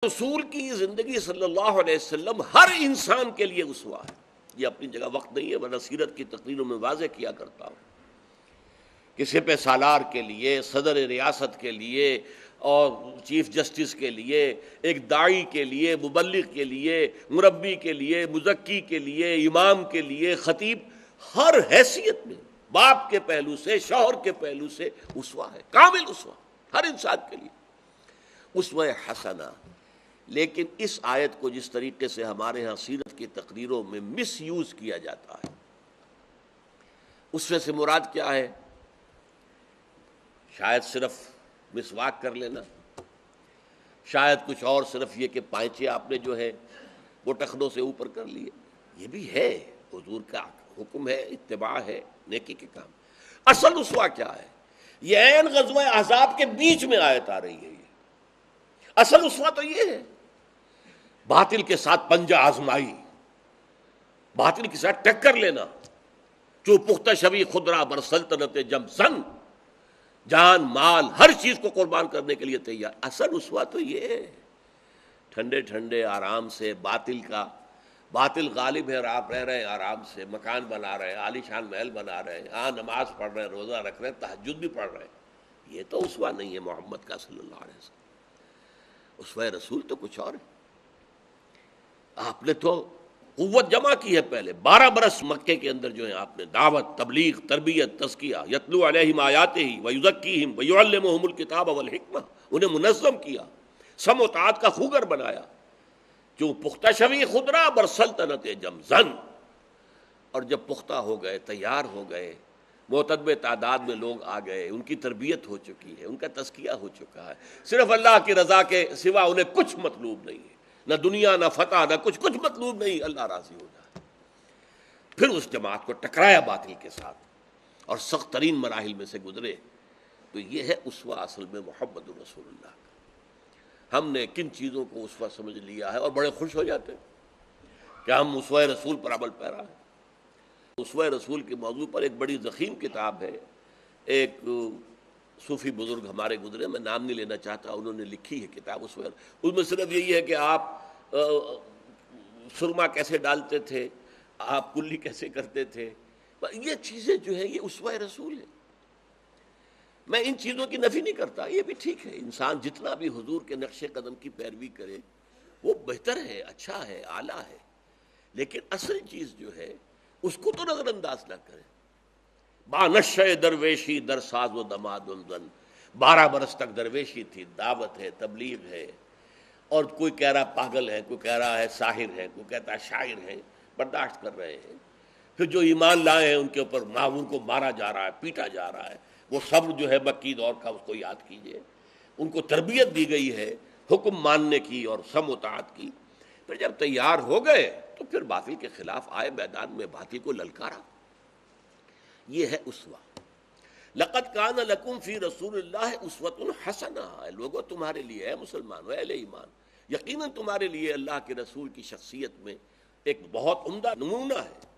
رسول کی زندگی صلی اللہ علیہ وسلم ہر انسان کے لیے اسوہ ہے۔ یہ اپنی جگہ وقت نہیں ہے، ورنہ سیرت کی تقریروں میں واضح کیا کرتا ہوں کہ سپہ سالار کے لیے، صدر ریاست کے لیے اور چیف جسٹس کے لیے، ایک داعی کے لیے، مبلغ کے لیے، مربی کے لیے، مزکی کے لیے، امام کے لیے، خطیب، ہر حیثیت میں باپ کے پہلو سے، شوہر کے پہلو سے اسوہ ہے، کامل اسوہ ہر انسان کے لیے، اسوہ حسنہ۔ لیکن اس آیت کو جس طریقے سے ہمارے ہاں سیرت کی تقریروں میں مس یوز کیا جاتا ہے، اس میں سے مراد کیا ہے؟ شاید صرف مسواک کر لینا، شاید کچھ اور، صرف یہ کہ پائچے آپ نے جو ہے وہ ٹخنوں سے اوپر کر لیے۔ یہ بھی ہے، حضور کا حکم ہے، اتباع ہے، نیکی کے کام۔ اصل اسوہ کیا ہے؟ یہ عین غزوہ احزاب کے بیچ میں آیت آ رہی ہے۔ یہ اصل اسوہ تو یہ ہے، باطل کے ساتھ پنجہ آزمائی، باطل کے ساتھ ٹکر لینا، جو پختہ شوی خدرہ بر سلطنت جم سن، جان مال ہر چیز کو قربان کرنے کے لیے تیار۔ اصل اسوہ تو یہ ہے، ٹھنڈے ٹھنڈے آرام سے، باطل غالب ہے اور آپ رہ رہے ہیں آرام سے، مکان بنا رہے ہیں، عالی شان محل بنا رہے ہیں، نماز پڑھ رہے ہیں، روزہ رکھ رہے ہیں، تہجد بھی پڑھ رہے ہیں۔ یہ تو اسوہ نہیں ہے محمد کا صلی اللہ علیہ وسلم۔ اسوہ رسول تو کچھ اور ہے۔ آپ نے تو قوت جمع کی ہے، پہلے 12 برس مکے کے اندر جو ہے آپ نے دعوت، تبلیغ، تربیت، تزکیہ، یتلو علیہم آیاتہ ویزکیہم ویعلمہم الکتاب والحکمہ، انہیں منظم کیا، سم و طاعت کا خوگر بنایا، جو پختہ شوی خدرہ بر سلطنت جمزن۔ اور جب پختہ ہو گئے، تیار ہو گئے، معتدب تعداد میں لوگ آ گئے، ان کی تربیت ہو چکی ہے، ان کا تزکیہ ہو چکا ہے، صرف اللہ کی رضا کے سوا انہیں کچھ مطلوب نہیں ہے، نہ دنیا نہ فتح نہ کچھ مطلوب نہیں، اللہ راضی ہو جائے۔ پھر اس جماعت کو ٹکرایا باطل کے ساتھ اور سخت ترین مراحل میں سے گزرے۔ تو یہ ہے اسوہ اصل میں محمد رسول اللہ کا۔ ہم نے کن چیزوں کو اسوہ سمجھ لیا ہے اور بڑے خوش ہو جاتے ہیں کہ ہم اسوہ رسول پر عمل پیرا ہیں۔ اسوہ رسول کے موضوع پر ایک بڑی ضخیم کتاب ہے، ایک صوفی بزرگ ہمارے گزرے، میں نام نہیں لینا چاہتا، انہوں نے لکھی ہے کتاب اسوہ۔ اس میں صرف یہی ہے کہ آپ سرما کیسے ڈالتے تھے، آپ کلی کیسے کرتے تھے، یہ چیزیں جو ہیں یہ اسوہ رسول ہے۔ میں ان چیزوں کی نفی نہیں کرتا، یہ بھی ٹھیک ہے، انسان جتنا بھی حضور کے نقش قدم کی پیروی کرے وہ بہتر ہے، اچھا ہے، اعلیٰ ہے، لیکن اصل چیز جو ہے اس کو تو نظر انداز نہ کرے۔ بانشہ درویشی در ساز و دماد زن، 12 برس تک درویشی تھی، دعوت ہے، تبلیغ ہے، اور کوئی کہہ رہا پاگل ہے، کوئی کہہ رہا ہے ساحر ہے، کوئی کہتا ہے شاعر ہے، برداشت کر رہے ہیں۔ پھر جو ایمان لائے ہیں ان کے اوپر ان کو مارا جا رہا ہے، پیٹا جا رہا ہے۔ وہ صبر جو ہے مکی دور کا، اس کو یاد کیجئے، ان کو تربیت دی گئی ہے حکم ماننے کی اور سم و طاعت کی۔ پھر جب تیار ہو گئے تو پھر باطل کے خلاف آئے، میدان میں باطل کو للکارا۔ یہ ہے اسوہ۔ لقد کان لکم فی رسول اللہ اسوۃ حسنہ، لوگوں تمہارے لیے ہے، مسلمانوں، اہل ایمان، یقیناً تمہارے لیے اللہ کے رسول کی شخصیت میں ایک بہت عمدہ نمونہ ہے۔